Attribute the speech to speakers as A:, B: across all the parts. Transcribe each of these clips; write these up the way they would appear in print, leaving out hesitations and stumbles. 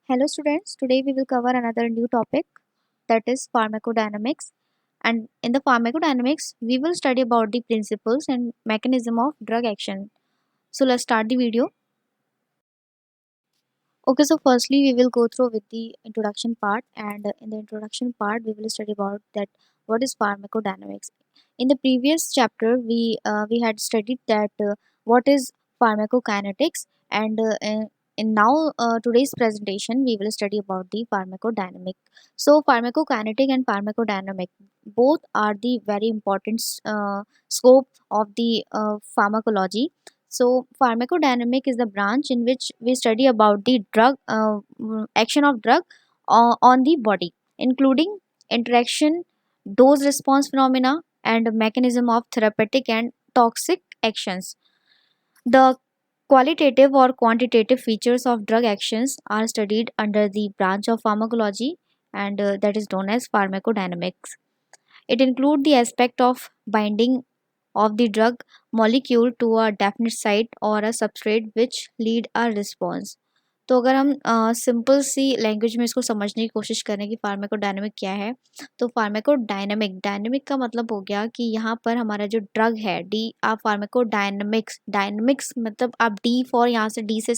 A: Hello students, today we will cover another new topic, that is pharmacodynamics. And in the pharmacodynamics, we will study about the principles and mechanism of drug action. So let's start the video. Okay, so firstly we will go through with the introduction part, and in the introduction part we will study about that what is pharmacodynamics. In the previous chapter we had studied that what is pharmacokinetics, and in now today's presentation we will study about the pharmacodynamic. So pharmacokinetic and pharmacodynamic both are the very important scope of the pharmacology. So, pharmacodynamic is the branch in which we study about the action of drug on the body, including interaction, dose response phenomena, and mechanism of therapeutic and toxic actions. The qualitative or quantitative features of drug actions are studied under the branch of pharmacology, and that is known as pharmacodynamics. It includes the aspect of binding of the drug molecule to a definite site or a substrate which lead a response. तो अगर हम simple सी language में इसको समझने की कोशिश करें कि फार्माकोडायनामिक क्या है, तो फार्माकोडायनामिक डायनामिक का मतलब हो गया कि यहाँ पर हमारा जो ड्रग है डी, आप फार्माकोडायनामिक्स डायनामिक्स मतलब आप डी फॉर यहाँ से डी से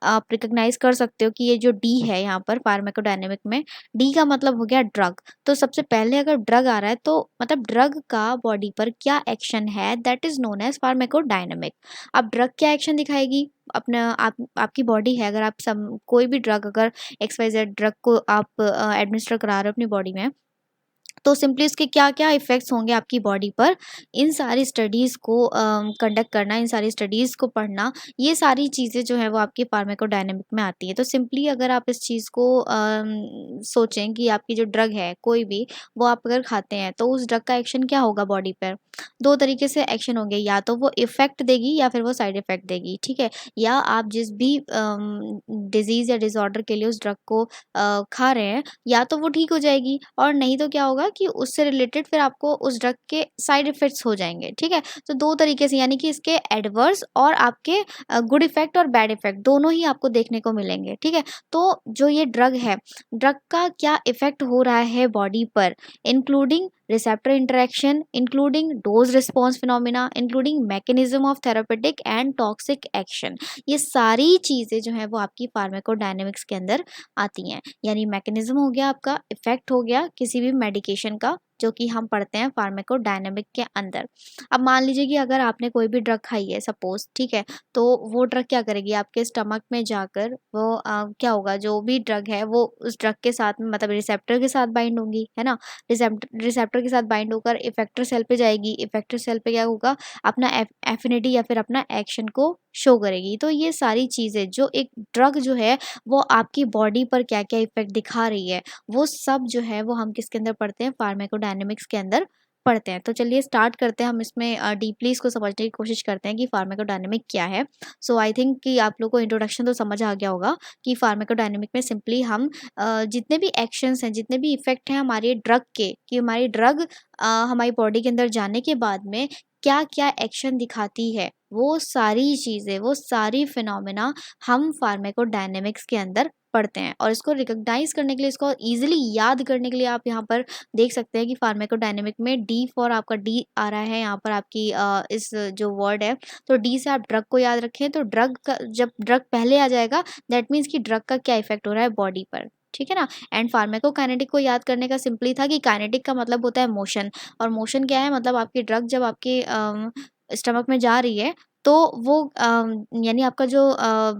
A: आप रिकॉग्नाइज कर सकते हो कि ये जो डी है यहाँ पर फार्माकोडायनामिक में, डी का मतलब हो गया ड्रग। तो सबसे पहले अगर ड्रग आ रहा है तो मतलब ड्रग का बॉडी पर क्या एक्शन है, that is known as pharmacodynamic. अब ड्रग क्या एक्शन दिखाएगी, अपना आपकी बॉडी है, अगर आप सब कोई भी ड्रग अगर XYZ ड्रग को आप एडमिनिस्टर करा रहे हो अपनी बॉडी में, तो सिंपली उसके क्या क्या इफ़ेक्ट्स होंगे आपकी बॉडी पर, इन सारी स्टडीज़ को कंडक्ट करना, इन सारी स्टडीज़ को पढ़ना, ये सारी चीज़ें जो है वो आपकी फार्माकोडायनामिक में आती है। तो सिंपली अगर आप इस चीज़ को सोचें कि आपकी जो ड्रग है कोई भी, वो आप अगर खाते हैं तो उस ड्रग का एक्शन क्या होगा बॉडी पर। दो तरीके से एक्शन होंगे, या तो वो इफ़ेक्ट देगी या फिर वो साइड इफ़ेक्ट देगी, ठीक है। या आप जिस भी डिजीज़ या डिसऑर्डर के लिए उस ड्रग को खा रहे हैं, या तो वो ठीक हो जाएगी, और नहीं तो क्या होगा कि उससे रिलेटेड फिर आपको उस ड्रग के साइड इफ़ेक्ट्स हो जाएँगे, ठीक है। तो दो तरीके से, यानी कि इसके एडवर्स और आपके गुड इफ़ेक्ट और बैड इफ़ेक्ट दोनों ही आपको देखने को मिलेंगे, ठीक है। तो जो ये ड्रग है, ड्रग का क्या इफ़ेक्ट हो रहा है बॉडी पर, including receptor interaction, including dose response phenomena, including mechanism of therapeutic and toxic action, ये सारी चीज़ें जो हैं वो आपकी फार्माकोडायनामिक्स के अंदर आती हैं। यानी मैकेनिज्म हो गया आपका, इफेक्ट हो गया किसी भी मेडिकेशन का, जो कि हम पढ़ते हैं फार्माकोडायनामिक के अंदर। अब मान लीजिए कि अगर आपने कोई भी ड्रग खाई है सपोज, ठीक है, तो वो ड्रग क्या करेगी, आपके स्टमक में जाकर वो क्या होगा, जो भी ड्रग है वो उस ड्रग के साथ में मतलब रिसेप्टर के साथ बाइंड होंगी, है ना। रिसेप्टर के साथ बाइंड होकर इफेक्टर सेल पे जाएगी, इफेक्टर सेल पे क्या होगा, अपना एफिनिटी या फिर अपना एक्शन को शो करेगी। तो ये सारी चीज़ें जो एक ड्रग जो है वो आपकी बॉडी पर क्या-क्या इफ़ेक्ट दिखा रही है, वो सब जो है वो हम किसके अंदर पढ़ते हैं, फार्माकोडायनामिक्स के अंदर पढ़ते हैं। तो चलिए स्टार्ट करते हैं, हम इसमें डीपली इसको समझने की कोशिश करते हैं कि फार्माकोडायनामिक क्या है। सो आई थिंक कि आप लोगों को इंट्रोडक्शन तो समझ आ गया होगा कि फार्माकोडायनामिक में सिंपली हम जितने भी एक्शंस हैं, जितने भी इफ़ेक्ट हैं हमारे ड्रग के, कि हमारी ड्रग हमारी बॉडी के अंदर जाने के बाद में क्या-क्या एक्शन दिखाती है, वो सारी चीज़ें, वो सारी फिनोमिना हम फार्माकोडायनामिक्स के अंदर पढ़ते हैं। और इसको रिकॉग्नाइज़ करने के लिए, इसको ईज़िली याद करने के लिए आप यहाँ पर देख सकते हैं कि फार्माकोडायनामिक में डी फॉर आपका डी आ रहा है यहाँ पर आपकी इस जो वर्ड है, तो डी से आप ड्रग को याद रखें, तो ड्रग का जब ड्रग पहले आ जाएगा, दैट मीन्स कि ड्रग का क्या इफ़ेक्ट हो रहा है बॉडी पर, ठीक है ना। एंड फार्माकोकाइनेटिक को याद करने का सिंपली था कि काइनेटिक का मतलब होता है मोशन, और मोशन क्या है, मतलब आपकी ड्रग जब आपके स्टमक में जा रही है, तो वो यानी आपका जो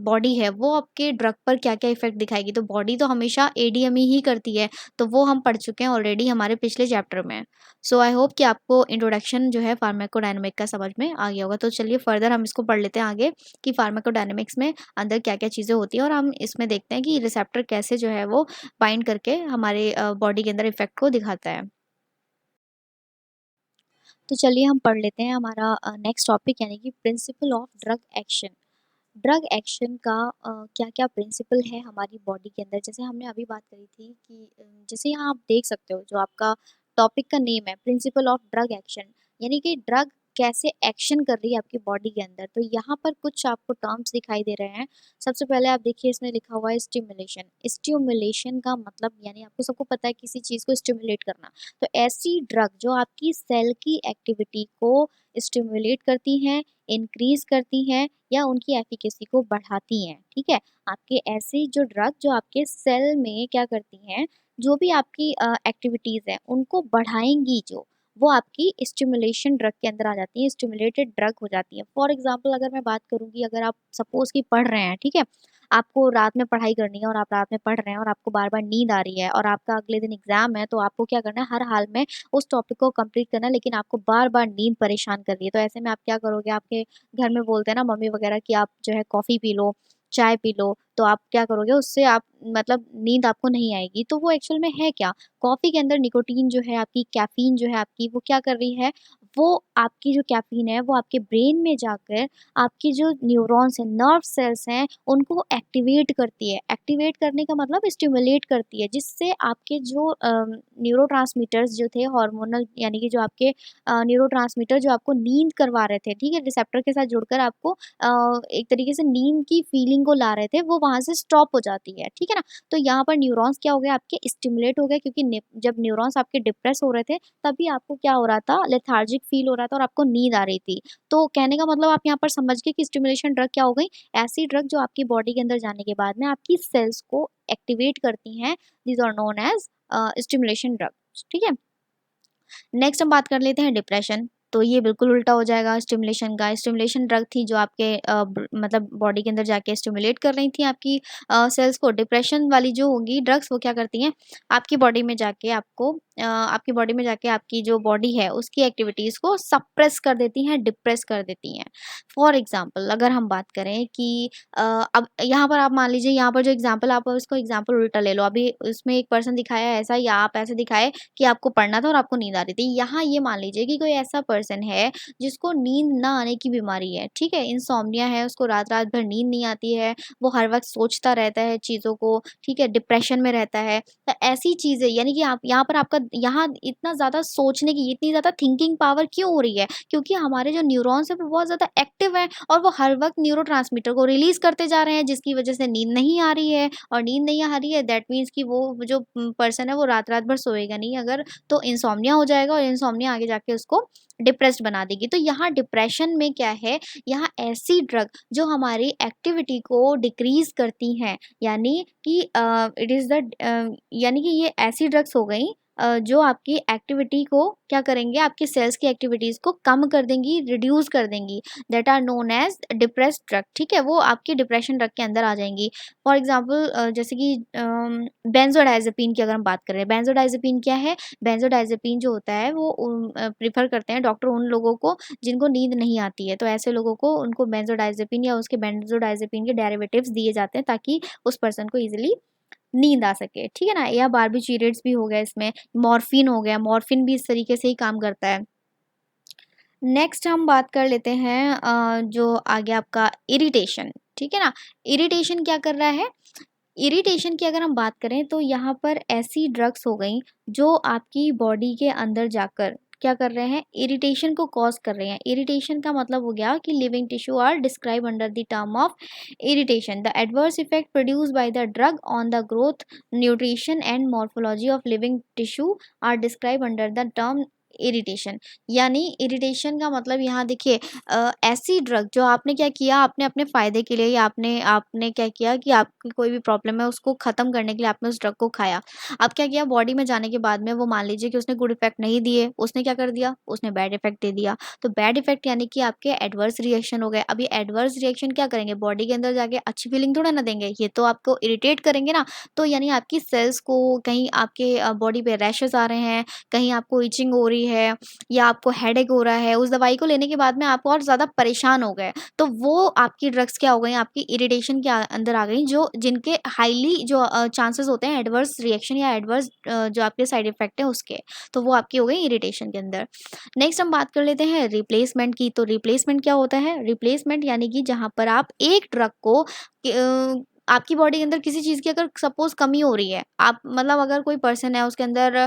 A: बॉडी है वो आपके ड्रग पर क्या-क्या इफ़ेक्ट दिखाएगी। तो बॉडी तो हमेशा एडीएमई ही करती है, तो वो हम पढ़ चुके हैं ऑलरेडी हमारे पिछले चैप्टर में। सो आई होप कि आपको इंट्रोडक्शन जो है फार्माकोडायनामिक का समझ में आ गया होगा। तो चलिए फर्दर हम इसको पढ़ लेते हैं आगे कि फार्माकोडायनामिक्स में अंदर क्या-क्या चीज़ें होती हैं, और हम इसमें देखते हैं कि रिसेप्टर कैसे जो है वो बाइंड करके हमारे बॉडी के अंदर इफ़ेक्ट को दिखाता है। तो चलिए हम पढ़ लेते हैं हमारा नेक्स्ट टॉपिक, यानी कि principle of drug action. Drug action का क्या-क्या प्रिंसिपल है हमारी बॉडी के अंदर, जैसे हमने अभी बात करी थी कि जैसे यहाँ आप देख सकते हो जो आपका टॉपिक का नेम है, प्रिंसिपल ऑफ ड्रग एक्शन, यानी कि ड्रग कैसे एक्शन कर रही है आपकी बॉडी के अंदर। तो यहाँ पर कुछ आपको टर्म्स दिखाई दे रहे हैं। सबसे पहले आप देखिए इसमें लिखा हुआ है स्टिमुलेशन। स्टिमुलेशन का मतलब यानी आपको सबको पता है किसी चीज़ को स्टिमुलेट करना। तो ऐसी ड्रग जो आपकी सेल की एक्टिविटी को स्टिमुलेट करती हैं, इंक्रीज करती हैं या उनकी एफिकेसी को बढ़ाती हैं, ठीक है। आपके ऐसी जो ड्रग जो आपके सेल में क्या करती हैं, जो भी आपकी एक्टिविटीज़ हैं उनको बढ़ाएंगी, जो वो आपकी स्टिमुलेशन ड्रग के अंदर आ जाती है, स्टिमुलेटेड ड्रग हो जाती है। फॉर एग्जांपल अगर मैं बात करूँ कि अगर आप सपोज़ कि पढ़ रहे हैं, ठीक है? आपको रात में पढ़ाई करनी है और आप रात में पढ़ रहे हैं और आपको बार-बार नींद आ रही है और आपका अगले दिन एग्ज़ाम है, तो आपको क्या करना है, हर हाल में उस टॉपिक को कंप्लीट करना है, लेकिन आपको बार-बार नींद परेशान कर रही है। तो ऐसे में आप क्या करोगे, आपके घर में बोलते हैं ना मम्मी वगैरह कि आप जो है कॉफ़ी पी लो, चाय पी लो, तो आप क्या करोगे उससे आप मतलब नींद आपको नहीं आएगी। तो वो एक्चुअल में है क्या? कॉफ़ी के अंदर निकोटीन जो है आपकी, कैफ़ीन जो है आपकी, वो क्या कर रही है, वो आपकी जो कैफ़ीन है वो आपके ब्रेन में जाकर आपकी जो न्यूरॉन्स हैं, नर्व सेल्स हैं, उनको एक्टिवेट करती है। एक्टिवेट करने का मतलब स्टिमुलेट करती है, जिससे आपके जो न्यूरोट्रांसमीटर्स जो थे हार्मोनल, यानी कि जो आपके न्यूरोट्रांसमीटर जो आपको नींद करवा रहे थे, ठीक है? रिसेप्टर के साथ जुड़कर आपको एक तरीके से नींद की फीलिंग को ला रहे थे, वो वहाँ से स्टॉप हो जाती है, ठीक है ना? तो यहाँ पर न्यूरॉन्स क्या हो गए आपके, स्टिमुलेट हो गए, क्योंकि जब न्यूरॉन्स आपके डिप्रेस हो रहे थे तभी आपको क्या हो रहा था, लेथार्जिक फील हो रहा था और आपको नींद आ रही थी। तो कहने का मतलब आप यहाँ पर समझ गए कि स्टिमुलेशन ड्रग क्या हो गई, ऐसी ड्रग जो आपकी बॉडी के अंदर जाने के बाद में आपकी सेल्स को एक्टिवेट करती हैं। These are known as stimulation drug, ठीक है। नेक्स्ट हम बात कर लेते हैं डिप्रेशन। तो ये बिल्कुल उल्टा हो जाएगा स्टिमुलेशन का। स्टिमुलेशन ड्रग थी जो आपके मतलब बॉडी के अंदर जाके स्टिमुलेट कर रही थी आपकी सेल्स को। डिप्रेशन वाली जो होंगी ड्रग्स, वो क्या करती हैं, आपकी बॉडी में जाके आपको आपकी बॉडी में जाके आपकी जो बॉडी है उसकी एक्टिविटीज़ को सप्रेस कर देती हैं, डिप्रेस कर देती हैं। फॉर एग्जाम्पल अगर हम बात करें कि अब यहाँ पर आप मान लीजिए, यहाँ पर जो एग्जाम्पल, आप उसको एग्जाम्पल उल्टा ले लो। अभी उसमें एक पर्सन दिखाया है ऐसा, या आप ऐसे दिखाए कि आपको पढ़ना था और आपको नींद आ रही थी। यहाँ ये मान लीजिए कि कोई ऐसा पर्सन है जिसको नींद ना आने की बीमारी है, ठीक है? इंसोम्निया है, उसको रात-रात भर नींद नहीं आती है, वो हर वक़्त सोचता रहता है चीज़ों को, ठीक है? डिप्रेशन में रहता है। तो ऐसी चीज़ें, यानी कि आप यहाँ पर आपका यहाँ इतना ज़्यादा सोचने की, इतनी ज़्यादा थिंकिंग पावर क्यों हो रही है? क्योंकि हमारे जो न्यूरॉन्स हैं वो बहुत ज़्यादा एक्टिव हैं और वो हर वक़्त न्यूरोट्रांसमीटर को रिलीज़ करते जा रहे हैं, जिसकी वज़ह से नींद नहीं आ रही है। और नींद नहीं आ रही है, दैट मीन्स कि वो जो पर्सन है वो रात-रात भर सोएगा नहीं, अगर तो इंसोम्निया हो जाएगा और इंसोम्निया आगे जाके उसको डिप्रेस्ड बना देगी। तो यहाँ डिप्रेशन में क्या है, यहाँ ऐसी ड्रग जो हमारी एक्टिविटी को डिक्रीज़ करती हैं, यानी कि इट इज़ द यानी कि ये ऐसी ड्रग्स हो गई जो आपकी एक्टिविटी को क्या करेंगे, आपकी सेल्स की एक्टिविटीज़ को कम कर देंगी, रिड्यूस कर देंगी, that are known as depressed drug, ठीक है? वो आपकी डिप्रेशन ड्रग के अंदर आ जाएंगी। फॉर एग्जांपल जैसे कि बेंजोडाइज़ेपिन की अगर हम बात करें, बेंजोडाइज़ेपिन क्या है? बेंजोडाइज़ेपिन जो होता है वो प्रेफ़र करते हैं डॉक्टर उन लोगों को जिनको नींद नहीं आती है। तो ऐसे लोगों को उनको बेंजोडाइज़ेपिन या उसके बेंजोडाइज़ेपिन के डेरिवेटिव्स दिए जाते हैं, ताकि उस पर्सन को ईज़िली नींद आ सके, ठीक है ना? या बारबिचुरेट्स भी हो गया इसमें, मॉर्फिन हो गया, मॉर्फिन भी इस तरीके से ही काम करता है। नेक्स्ट हम बात कर लेते हैं जो आ गया आपका इरिटेशन, ठीक है ना? इरिटेशन क्या कर रहा है? इरिटेशन की अगर हम बात करें तो यहाँ पर ऐसी ड्रग्स हो गई जो आपकी बॉडी के अंदर जाकर क्या कर रहे हैं, इरिटेशन को कॉज कर रहे हैं। इरिटेशन का मतलब हो गया कि living tissue are describe under the term of irritation, the adverse effect produced by the drug on the growth, nutrition and morphology of living tissue are describe under the term irritation. यानी irritation का मतलब यहाँ देखिए, ऐसी drug जो आपने क्या किया, आपने अपने फ़ायदे के लिए, या आपने आपने क्या किया कि आपकी कोई भी प्रॉब्लम है उसको ख़त्म करने के लिए आपने उस ड्रग को खाया। अब क्या किया, बॉडी में जाने के बाद में वो मान लीजिए कि उसने गुड इफ़ेक्ट नहीं दिए, उसने क्या कर दिया, उसने बैड इफ़ेक्ट दे दिया। तो बैड इफ़ेक्ट यानी कि आपके एडवर्स रिएक्शन हो गए। अब ये एडवर्स रिएक्शन क्या करेंगे, बॉडी के अंदर जाके अच्छी फीलिंग थोड़ा ना देंगे, ये तो आपको इरिटेट करेंगे ना। तो यानी आपकी सेल्स को कहीं आपके बॉडी पे रैशेज़ आ रहे हैं, कहीं आपको इचिंग हो रही है या आपको हेडेक हो रहा है, उस दवाई को लेने के बाद में आप और ज़्यादा परेशान हो गए, तो वो आपकी ड्रग्स क्या हो गई, आपकी इरिटेशन के अंदर आ गई, जो जिनके हाईली जो चांसेस होते हैं एडवर्स रिएक्शन या एडवर्स जो आपके साइड इफेक्ट है उसके, तो वो आपकी हो गई इरिटेशन के अंदर। नेक्स्ट हम बात कर लेते हैं रिप्लेसमेंट की। तो रिप्लेसमेंट क्या होता है, रिप्लेसमेंट यानी कि जहाँ पर आप एक ड्रग को आपकी बॉडी के अंदर किसी चीज़ की अगर सपोज़ कमी हो रही है, आप मतलब अगर कोई पर्सन है उसके अंदर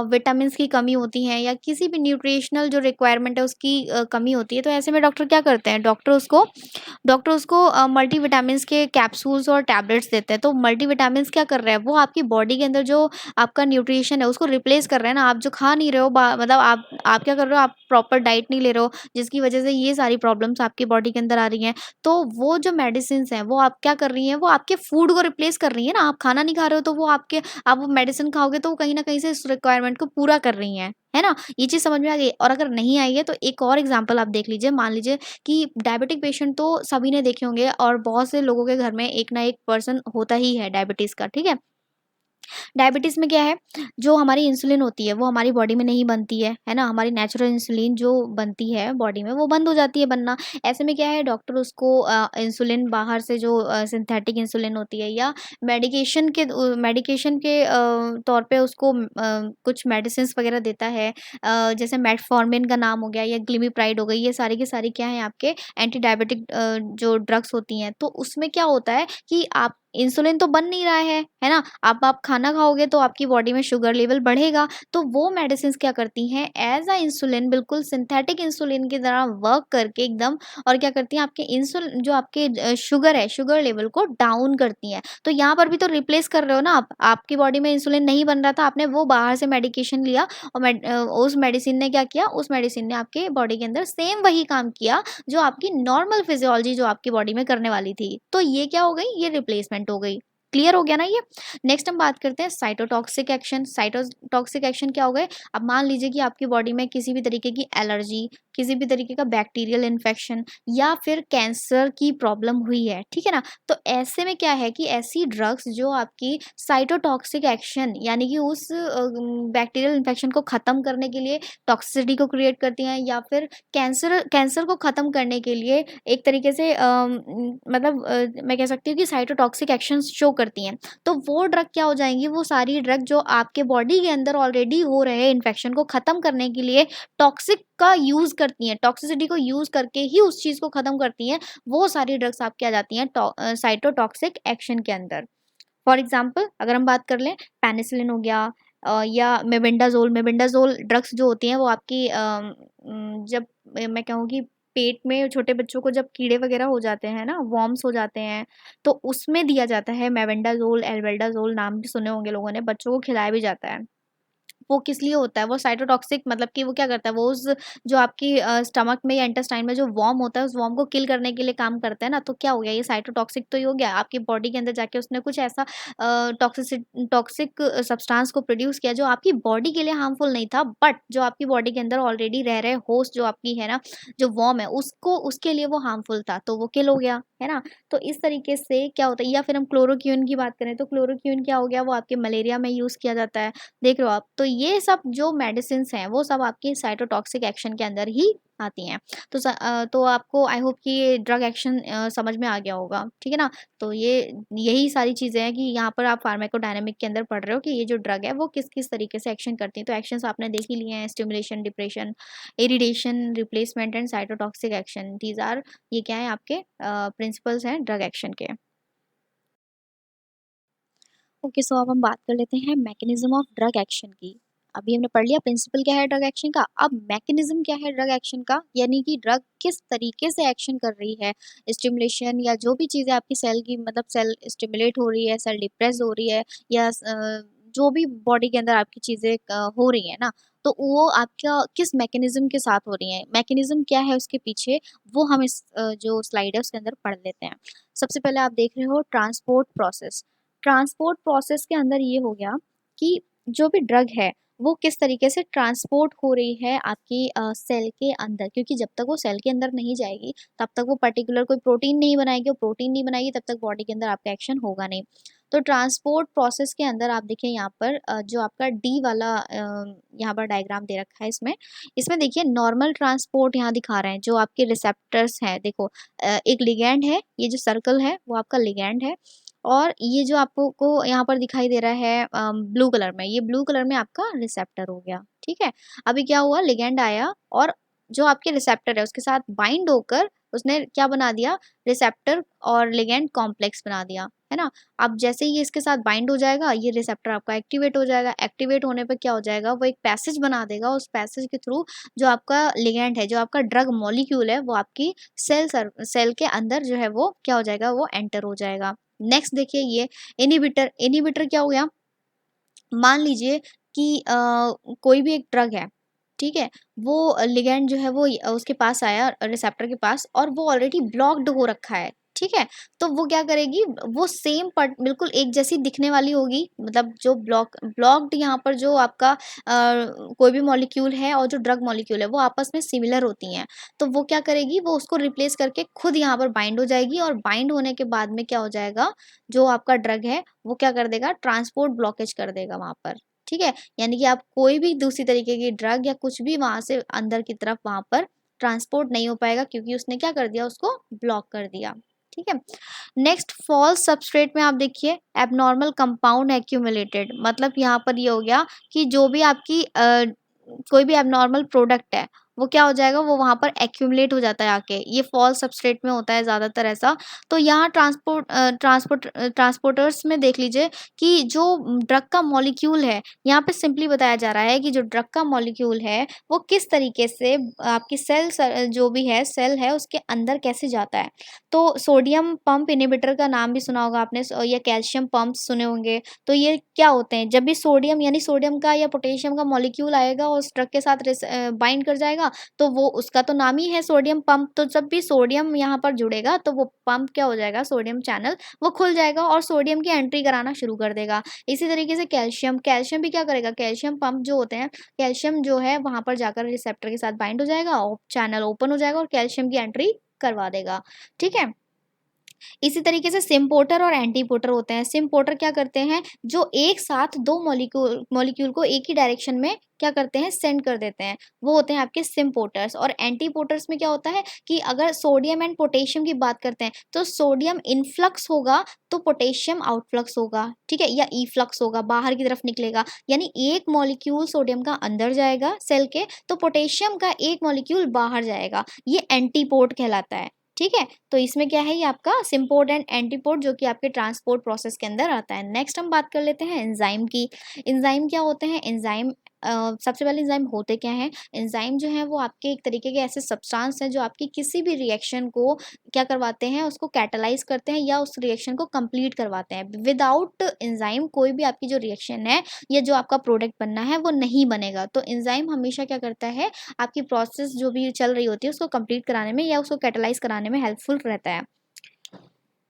A: विटामिन्स की कमी होती है या किसी भी न्यूट्रिशनल जो रिक्वायरमेंट है उसकी कमी होती है, तो ऐसे में डॉक्टर क्या करते हैं, डॉक्टर उसको मल्टीविटामिन्स के कैप्सूल्स और टैबलेट्स देते हैं। तो मल्टीविटामिन्स क्या कर रहे हैं, वो आपकी बॉडी के अंदर जो आपका न्यूट्रिशन है उसको रिप्लेस कर रहे हैं ना। आप जो खा नहीं रहे हो मतलब आप क्या कर रहे हो, आप प्रॉपर डाइट नहीं ले रहे हो, जिसकी वजह से ये सारी प्रॉब्लम्स आपकी बॉडी के अंदर आ रही हैं। तो वो जो मेडिसिन हैं वो आप क्या कर रही हैं, वो आपके फूड को रिप्लेस कर रही है ना। आप खाना नहीं खा रहे हो तो वो आपके, आप वो मेडिसिन खाओगे तो वो कहीं ना कहीं से इस रिक्वायरमेंट को पूरा कर रही हैं, है ना। ये चीज़ समझ में आ गई। और अगर नहीं आई है तो एक और एग्जांपल आप देख लीजिए। मान लीजिए कि डायबिटिक पेशेंट तो सभी ने देखे होंगे और बहुत से लोगों के घर में एक ना एक पर्सन होता ही है डायबिटीज़ का, ठीक है। डायबिटीज़ में क्या है, जो हमारी इंसुलिन होती है वो हमारी बॉडी में नहीं बनती है ना? हमारी नेचुरल इंसुलिन जो बनती है बॉडी में वो बंद हो जाती है बनना। ऐसे में क्या है, डॉक्टर उसको इंसुलिन बाहर से जो सिंथेटिक इंसुलिन होती है या मेडिकेशन के तौर पे उसको कुछ मेडिसिन्स वगैरह देता है। जैसे मेटफॉर्मिन का नाम हो गया या ग्लिमिप्राइड हो गई, ये सारी की सारी क्या है आपके एंटी डायबिटिक जो ड्रग्स होती हैं। तो उसमें क्या होता है कि आप इंसुलिन तो बन नहीं रहा है ना? अब आप खाना खाओगे तो आपकी बॉडी में शुगर लेवल बढ़ेगा, तो वो मेडिसिन्स क्या करती हैं, एज़ अ इंसुलिन बिल्कुल सिंथेटिक इंसुलिन की तरह वर्क करके एकदम, और क्या करती हैं आपके जो आपके शुगर है, शुगर लेवल को डाउन करती हैं। तो यहाँ पर भी तो रिप्लेस कर रहे हो ना आप, आपकी बॉडी में इंसुलिन नहीं बन रहा था, आपने वो बाहर से मेडिकेशन लिया और उस मेडिसिन ने क्या किया, उस मेडिसिन ने आपके बॉडी के अंदर सेम वही काम किया जो आपकी नॉर्मल फिजियोलॉजी जो आपकी बॉडी में करने वाली थी। तो ये क्या हो गई, ये रिप्लेसमेंट हो गई। क्लियर हो गया ना ये। नेक्स्ट हम बात करते हैं साइटोटॉक्सिक एक्शन। साइटोटॉक्सिक एक्शन क्या हो गए, अब मान लीजिए कि आपकी बॉडी में किसी भी तरीके की एलर्जी, किसी भी तरीके का बैक्टीरियल इन्फेक्शन या फिर कैंसर की प्रॉब्लम हुई है, ठीक है ना। तो ऐसे में क्या है कि ऐसी ड्रग्स जो आपकी साइटोटॉक्सिक एक्शन यानी कि उस बैक्टीरियल इन्फेक्शन को ख़त्म करने के लिए टॉक्सिसिटी को क्रिएट करती हैं, या फिर कैंसर कैंसर को ख़त्म करने के लिए एक तरीके से मतलब मैं कह सकती हूँ कि साइटोटॉक्सिक एक्शंस शो करती हैं। तो वो ड्रग क्या हो जाएँगी, वो सारी ड्रग जो आपके बॉडी के अंदर ऑलरेडी हो रहे इन्फेक्शन को ख़त्म करने के लिए टॉक्सिक का यूज़ करती हैं, टॉक्सिसिटी को यूज़ करके ही उस चीज़ को ख़त्म करती हैं। वो सारी ड्रग्स आपकी आ जाती हैं साइटोटॉक्सिक एक्शन के अंदर। फॉर एग्ज़ाम्पल अगर हम बात कर लें, पेनिसिलिन हो गया या मेबेंडाज़ोल ड्रग्स जो होती हैं वो आपकी जब मैं कहूँ कि पेट में छोटे बच्चों को जब कीड़े वग़ैरह हो जाते हैं ना, वॉर्म्स हो जाते हैं, तो उसमें दिया जाता है मेबेंडाज़ोल, एल्बेंडाज़ोल नाम भी सुने होंगे लोगों ने, बच्चों को खिलाया भी जाता है। वो किस लिए होता है? वो साइटोटॉक्सिक मतलब कि वो क्या करता है, वो उस जो आपकी स्टमक में या इंटेस्टाइन में जो वर्म होता है, उस वर्म को किल करने के लिए काम करता है ना, तो क्या हो गया, ये साइटोटॉक्सिक तो ही हो गया। आपकी बॉडी के अंदर जाके उसने कुछ ऐसा टॉक्सिक सब्सटेंस को प्रोड्यूस किया जो आपकी बॉडी के लिए हार्मफुल नहीं था, बट जो आपकी बॉडी के अंदर ऑलरेडी रह रहे होस्ट जो आपकी है ना, जो वर्म है, उसको उसके लिए वो हार्मफुल था, तो वो किल हो गया, है ना? तो इस तरीके से क्या होता है, या फिर हम क्लोरोक्विन की बात करें, तो क्लोरोक्विन क्या हो गया, वो आपके मलेरिया में यूज़ किया जाता है। देख रहे हो आप? तो ये सब जो मेडिसिन्स हैं, वो सब आपकी साइटोटॉक्सिक एक्शन के अंदर ही आती हैं। तो आपको आई होप कि ये ड्रग एक्शन समझ में आ गया होगा, ठीक है ना? तो यही सारी चीज़ें हैं कि यहाँ पर आप फार्माकोडायनामिक के अंदर पढ़ रहे हो कि ये जो ड्रग है, वो किस-किस तरीके से एक्शन करती है। तो एक्शंस आपने देख ही लिए हैं, stimulation, depression, irritation, replacement and cytotoxic action. These are ये क्या है आपके प्रिंसिपल्स हैं ड्रग एक्शन के। ओके, सो अब हम बात कर लेते हैं मैकेनिज्म ऑफ ड्रग एक्शन की। अभी हमने पढ़ लिया प्रिंसिपल क्या है ड्रग एक्शन का, अब मैकेनिज्म क्या है ड्रग एक्शन का, यानी कि ड्रग किस तरीके से एक्शन कर रही है। स्टिमुलेशन या जो भी चीज़ें आपकी सेल की मतलब सेल स्टिमुलेट हो रही है, सेल डिप्रेस हो रही है, या जो भी बॉडी के अंदर आपकी चीज़ें हो रही है ना, तो वो आपका किस मैकेनिज्म के साथ हो रही है, मैकेनिज्म क्या है उसके पीछे, वो हम इस जो स्लाइड है उसके अंदर पढ़ लेते हैं। सबसे पहले आप देख रहे हो ट्रांसपोर्ट प्रोसेस। ट्रांसपोर्ट प्रोसेस के अंदर ये हो गया कि जो भी ड्रग है वो किस तरीके से ट्रांसपोर्ट हो रही है आपकी सेल के अंदर, क्योंकि जब तक वो सेल के अंदर नहीं जाएगी तब तक वो पर्टिकुलर कोई प्रोटीन नहीं बनाएगी, और प्रोटीन नहीं बनाएगी तब तक बॉडी के अंदर आपका एक्शन होगा नहीं। तो ट्रांसपोर्ट प्रोसेस के अंदर आप देखिए यहाँ पर जो आपका डी वाला यहाँ पर डायग्राम दे रखा है, इसमें इसमें देखिए नॉर्मल ट्रांसपोर्ट यहाँ दिखा रहे हैं, जो आपके रिसेप्टर्स हैं देखो, एक लिगैंड है, ये जो सर्कल है वो आपका लिगैंड है, और ये जो आपको यहाँ पर दिखाई दे रहा है ब्लू कलर में, ये ब्लू कलर में आपका रिसेप्टर हो गया, ठीक है। अभी क्या हुआ, लिगैंड आया और जो आपके रिसेप्टर है उसके साथ बाइंड होकर उसने क्या बना दिया, रिसेप्टर और लिगैंड कॉम्प्लेक्स बना दिया, है ना। अब जैसे ही ये इसके साथ बाइंड हो जाएगा, ये रिसेप्टर आपका एक्टिवेट हो जाएगा। एक्टिवेट होने पे क्या हो जाएगा, वो एक पैसेज बना देगा। उस पैसेज के थ्रू जो आपका लिगैंड है, जो आपका ड्रग मॉलिक्यूल है, वो आपकी सेल के अंदर जो है वो क्या हो जाएगा, वो एंटर हो जाएगा। नेक्स्ट देखिए ये इनहिबिटर। इनहिबिटर क्या हो गया, मान लीजिए कि कोई भी एक ड्रग है, ठीक है, वो लिगैंड जो है वो उसके पास आया रिसेप्टर के पास, और वो ऑलरेडी ब्लॉक्ड हो रखा है, ठीक है। तो वो क्या करेगी, वो सेम पट बिल्कुल एक जैसी दिखने वाली होगी, मतलब जो ब्लॉक्ड यहाँ पर जो आपका कोई भी मॉलिक्यूल है और जो ड्रग मॉलिक्यूल है वो आपस में सिमिलर होती हैं। तो वो क्या करेगी, वो उसको रिप्लेस करके खुद यहाँ पर बाइंड हो जाएगी, और बाइंड होने के बाद में क्या हो जाएगा, जो आपका ड्रग है वो क्या कर देगा, ट्रांसपोर्ट ब्लॉकेज कर देगा वहां पर, ठीक है। यानी कि आप कोई भी दूसरी तरीके की ड्रग या कुछ भी वहां से अंदर की तरफ वहां पर ट्रांसपोर्ट नहीं हो पाएगा, क्योंकि उसने क्या कर दिया, उसको ब्लॉक कर दिया, ठीक है। नेक्स्ट फॉल्स सबस्ट्रेट में आप देखिए एबनॉर्मल कंपाउंड एक्यूमुलेटेड, मतलब यहाँ पर ये हो गया कि जो भी आपकी कोई भी एबनॉर्मल प्रोडक्ट है वो क्या हो जाएगा, वो वहां पर एक्यूमुलेट हो जाता है आके, ये फॉल्स सबस्ट्रेट में होता है ज़्यादातर ऐसा। तो यहाँ ट्रांसपोर्टर्स में देख लीजिए कि जो ड्रग का मॉलिक्यूल है, यहाँ पे सिंपली बताया जा रहा है कि जो ड्रग का मॉलिक्यूल है वो किस तरीके से आपकी जो भी है सेल है उसके अंदर कैसे जाता है। तो सोडियम पंप इनहिबिटर का नाम भी सुना होगा आपने, या कैल्शियम पंप सुने होंगे। तो ये क्या होते हैं, जब भी सोडियम यानी सोडियम का या पोटेशियम का मॉलिक्यूल आएगा और उस ड्रग के साथ बाइंड कर जाएगा, तो वो उसका तो नाम ही है सोडियम पंप। तो जब भी सोडियम यहाँ पर जुड़ेगा तो वो पंप क्या हो जाएगा, सोडियम चैनल वो खुल जाएगा और सोडियम की एंट्री कराना शुरू कर देगा। इसी तरीके से कैल्शियम कैल्शियम भी क्या करेगा, कैल्शियम पंप जो होते हैं, कैल्शियम जो है वहां पर जाकर रिसेप्टर के साथ बाइंड हो जाएगा और चैनल ओपन हो जाएगा और कैल्शियम की एंट्री करवा देगा, ठीक है। इसी तरीके से सिम्पोर्टर और एंटीपोर्टर होते हैं। सिम्पोर्टर क्या करते हैं, जो एक साथ दो मॉलिक्यूल मॉलिक्यूल को एक ही डायरेक्शन में क्या करते हैं, सेंड कर देते हैं, वो होते हैं आपके सिम्पोर्टर्स। और एंटीपोर्टर्स में क्या होता है कि अगर सोडियम एंड पोटेशियम की बात करते हैं तो सोडियम इनफ्लक्स होगा तो पोटेशियम आउटफ्लक्स होगा, ठीक है, या ईफ्लक्स होगा, बाहर की तरफ निकलेगा। यानी एक मॉलिक्यूल सोडियम का अंदर जाएगा सेल के, तो पोटेशियम का एक मॉलिक्यूल बाहर जाएगा, ये एंटीपोर्ट कहलाता है, ठीक है। तो इसमें क्या है, ये आपका सिम्पोर्ट एंड एंटीपोर्ट जो कि आपके ट्रांसपोर्ट प्रोसेस के अंदर आता है। नेक्स्ट हम बात कर लेते हैं एंजाइम की। एंजाइम क्या होते हैं, एंजाइम सबसे पहले एंजाइम होते क्या हैं। एंजाइम जो है वो आपके एक तरीके के ऐसे सब्सटेंस हैं जो आपकी किसी भी रिएक्शन को क्या करवाते हैं, उसको कैटलाइज करते हैं या उस रिएक्शन को कंप्लीट करवाते हैं। विदाउट एंजाइम कोई भी आपकी जो रिएक्शन है या जो आपका प्रोडक्ट बनना है वो नहीं बनेगा। तो एंजाइम हमेशा क्या करता है, आपकी प्रोसेस जो भी चल रही होती है उसको कंप्लीट कराने में या उसको कैटलाइज कराने में हेल्पफुल रहता है।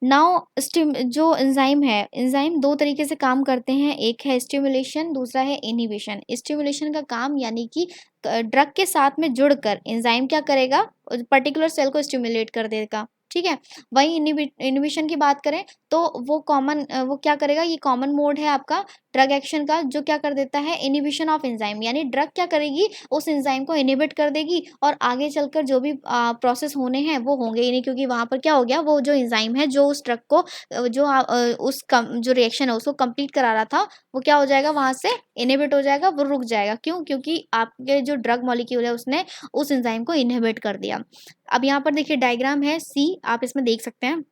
A: नाउ जो एंजाइम है, एंजाइम दो तरीके से काम करते हैं, एक है स्टिमुलेशन, दूसरा है इनहिबिशन। स्टिमुलेशन का काम यानी कि ड्रग के साथ में जुड़कर एंजाइम क्या करेगा, पर्टिकुलर सेल को स्टिमुलेट कर देगा, ठीक है। वही इनहिबिशन की बात करें तो वो क्या करेगा, ये कॉमन मोड है आपका ड्रग एक्शन का, जो क्या कर देता है, इनहिबिशन ऑफ एंजाइम, यानी ड्रग क्या करेगी, उस एंजाइम को इनहिबिट कर देगी और आगे चलकर जो भी प्रोसेस होने हैं वो होंगे ही नहीं, क्योंकि वहां पर क्या हो गया, वो जो एंजाइम है जो उस ड्रग को जो रिएक्शन है उसको कंप्लीट करा रहा था, वो क्या हो जाएगा, वहां से इनहिबिट हो जाएगा, वो रुक जाएगा। क्यों, क्योंकि आपके जो ड्रग मॉलिक्यूल है उसने उस एंजाइम को इनहिबिट कर दिया। अब यहाँ पर देखिए डायग्राम है सी, आप इसमें देख सकते हैं।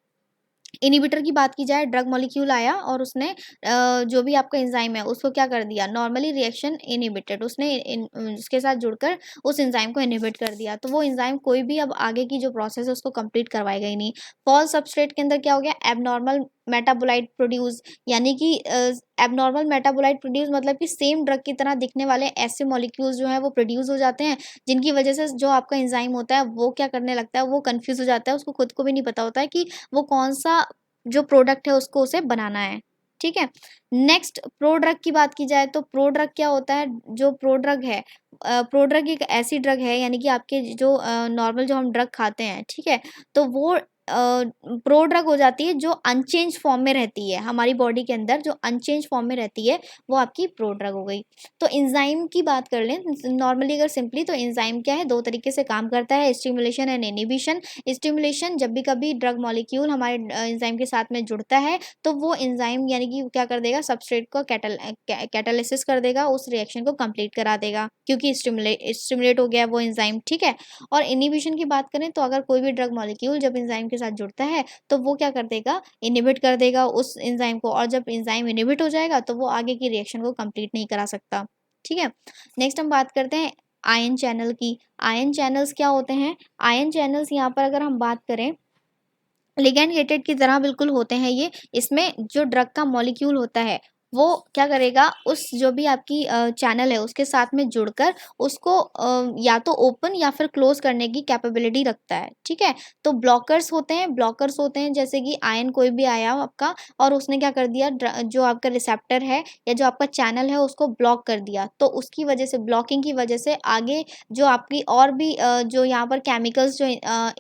A: इनहिबिटर की बात की जाए, ड्रग मॉलिक्यूल आया और उसने जो भी आपका एंजाइम है उसको क्या कर दिया, नॉर्मली रिएक्शन इनहिबिटेड, उसने उसके साथ जुड़कर उस एंजाइम को इनहिबिट कर दिया। तो वो एंजाइम कोई भी अब आगे की जो प्रोसेस है उसको कंप्लीट करवाएगा ही नहीं। फॉल्स सबस्ट्रेट के अंदर क्या हो गया, एबनॉर्मल मेटाबोलाइट प्रोड्यूस, यानी कि एबनॉर्मल मेटाबोलाइट प्रोड्यूस मतलब कि सेम ड्रग की तरह दिखने वाले ऐसे मॉलिक्यूल्स जो है वो प्रोड्यूस हो जाते हैं, जिनकी वजह से जो आपका एंजाइम होता है वो क्या करने लगता है, वो कंफ्यूज हो जाता है, उसको खुद को भी नहीं पता होता है कि वो कौन सा जो प्रोडक्ट है उसको उसे बनाना है, ठीक है। नेक्स्ट प्रोड्रग की बात की जाए तो प्रोड्रग क्या होता है, जो प्रोड्रग है, प्रोड्रग एक ऐसी ड्रग है, यानी कि आपके जो नॉर्मल जो हम ड्रग खाते हैं, ठीक है, तो वो प्रोड्रग हो जाती है जो अनचेंज फॉर्म में रहती है, हमारी बॉडी के अंदर जो अनचेंज फॉर्म में रहती है वो आपकी प्रोड्रग हो गई। तो एंजाइम की बात कर लें नॉर्मली अगर सिंपली, तो एंजाइम क्या है, दो तरीके से काम करता है, स्टिमुलेशन एंड इनहिबिशन। स्टिमुलेशन, जब भी कभी ड्रग मॉलिक्यूल हमारे एंजाइम के साथ में जुड़ता है तो वो एंजाइम यानी कि क्या कर देगा, सबस्ट्रेट को कैटालिसिस कर देगा, उस रिएक्शन को कंप्लीट करा देगा, क्योंकि स्टिमुलेट हो गया वो एंजाइम, ठीक है। और इनहिबिशन की बात करें तो अगर कोई भी ड्रग मॉलिक्यूल जब एंजाइम के के साथ जुड़ता है तो वो क्या कर देगा, इनहिबिट कर देगा उस एंजाइम को, और जब एंजाइम इनहिबिट हो जाएगा तो वो आगे की रिएक्शन को कंप्लीट नहीं करा सकता। ठीक है, नेक्स्ट हम बात करते हैं आयन चैनल की। आयन चैनल्स क्या होते हैं? आयन चैनल्स यहाँ पर अगर हम बात करें, लिगैंड गेटेड की तरह बिल्कुल होते हैं ये। इसमें जो ड्रग का मॉलिक्यूल होता है वो क्या करेगा, उस जो भी आपकी चैनल है उसके साथ में जुड़कर उसको या तो ओपन या फिर क्लोज करने की कैपेबिलिटी रखता है। ठीक है, तो ब्लॉकर्स होते हैं, ब्लॉकर्स होते हैं जैसे कि आयन कोई भी आया आपका और उसने क्या कर दिया, जो आपका रिसेप्टर है या जो आपका चैनल है उसको ब्लॉक कर दिया, तो उसकी वजह से, ब्लॉकिंग की वजह से आगे जो आपकी और भी जो यहाँ पर केमिकल्स जो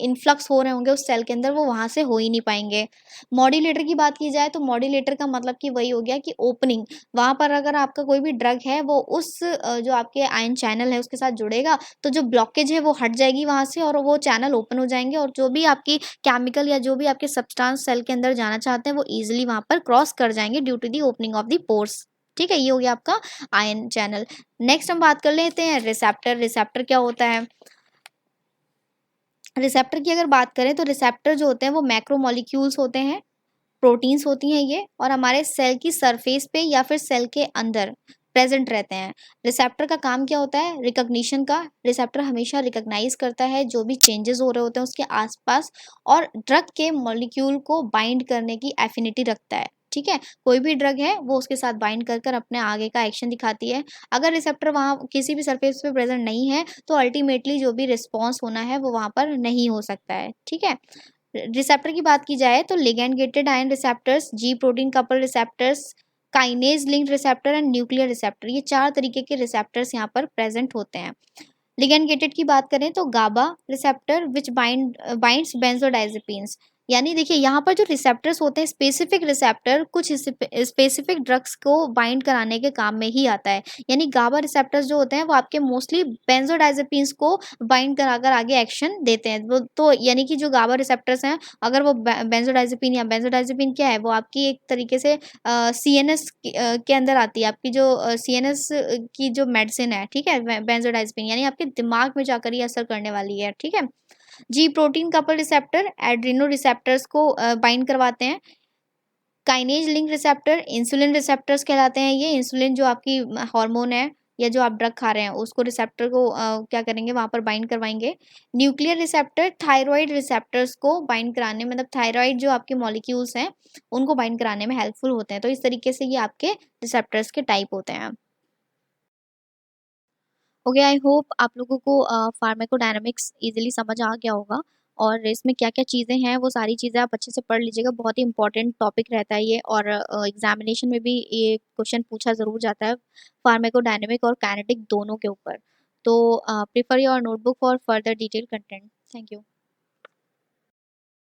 A: इन्फ्लक्स हो रहे होंगे उस सेल के अंदर, वो वहाँ से हो ही नहीं पाएंगे। मॉड्यूलेटर की बात की जाए तो मॉड्यूलेटर का मतलब कि वही हो गया कि ओपनिंग, वहाँ पर अगर आपका कोई भी ड्रग है वो उस जो आपके आयन चैनल है उसके साथ जुड़ेगा तो जो ब्लॉकेज है वो हट जाएगी वहाँ से और वो चैनल ओपन हो जाएंगे, और जो भी आपकी केमिकल या जो भी आपके सब्सटेंस सेल के अंदर जाना चाहते हैं वो ईजिली वहाँ पर क्रॉस कर जाएंगे due to the opening of the pores. ठीक है, ये हो गया आपका आयन चैनल। नेक्स्ट हम बात कर लेते हैं रिसेप्टर। रिसेप्टर क्या होता है? रिसेप्टर की अगर बात करें तो रिसेप्टर जो होते हैं वो मैक्रोमोलिक्यूल्स होते हैं, प्रोटीन्स होती हैं ये, और हमारे सेल की सरफेस पे या फिर सेल के अंदर प्रेजेंट रहते हैं। रिसेप्टर का काम क्या होता है? रिकॉग्निशन का। रिसेप्टर हमेशा रिकॉग्नाइज करता है जो भी चेंजेस हो रहे होते हैं उसके आसपास, और ड्रग के मॉलिक्यूल को बाइंड करने की एफिनिटी रखता है। ठीक है, कोई भी ड्रग है वो उसके साथ बाइंड कर कर अपने आगे का एक्शन दिखाती है। अगर रिसेप्टर वहाँ किसी भी सरफेस पे प्रेजेंट नहीं है तो अल्टीमेटली जो भी रिस्पॉन्स होना है वो वहाँ पर नहीं हो सकता है। ठीक है, रिसेप्टर की बात की जाए तो ligand gated ion receptors, ji protein couple receptors, kinase linked receptor and nuclear receptor, ये 4 तरीके के रिसेप्टर्स यहाँ पर प्रेजेंट होते हैं। लिगैंड गेटेड की बात करें तो गाबा रिसेप्टर विच बाइंड्स बेंजोडाइजेपिन्स, यानी देखिए यहाँ पर जो रिसेप्टर्स होते हैं, स्पेसिफिक रिसेप्टर कुछ स्पेसिफिक ड्रग्स को बाइंड कराने के काम में ही आता है। यानी गाबा रिसेप्टर्स जो होते हैं वो आपके मोस्टली बेंजोडाइजेपिन्स को बाइंड कराकर आगे एक्शन देते हैं। तो यानी कि जो गाबा रिसेप्टर्स हैं, अगर वो बेंजोडाइजेपिन, या बेंजोडाइजेपिन क्या है, वो आपकी एक तरीके से सीएनएस के अंदर आती है। आपकी जो सीएनएस की जो मेडिसिन है, ठीक है, बेंजोडाइजेपिन यानी आपके दिमाग में जाकर ये असर करने वाली है। ठीक है, G protein couple receptor adreno receptors को बाइंड करवाते हैं। Kinase link receptor insulin receptors कहलाते हैं। ये इंसुलिन जो आपकी हार्मोन है या जो आप ड्रग खा रहे हैं उसको, रिसेप्टर को क्या करेंगे, वहाँ पर बाइंड करवाएंगे। न्यूक्लियर रिसेप्टर थायराइड रिसेप्टर्स को बाइंड कराने, मतलब थायराइड जो आपके मॉलिक्यूल्स हैं उनको बाइंड कराने में हेल्पफुल होते हैं। तो इस तरीके से ये आपके रिसेप्टर्स के टाइप होते हैं। ओके, आई होप आप लोगों को फार्माकोडायनामिक्स इजीली समझ आ गया होगा, और इसमें क्या-क्या चीज़ें हैं वो सारी चीज़ें आप अच्छे से पढ़ लीजिएगा। बहुत ही इंपॉर्टेंट टॉपिक रहता है ये, और एग्जामिनेशन में भी ये क्वेश्चन पूछा ज़रूर जाता है फार्माकोडायनामिक और काइनेटिक दोनों के ऊपर। तो prefer your notebook for further detail content. Thank you.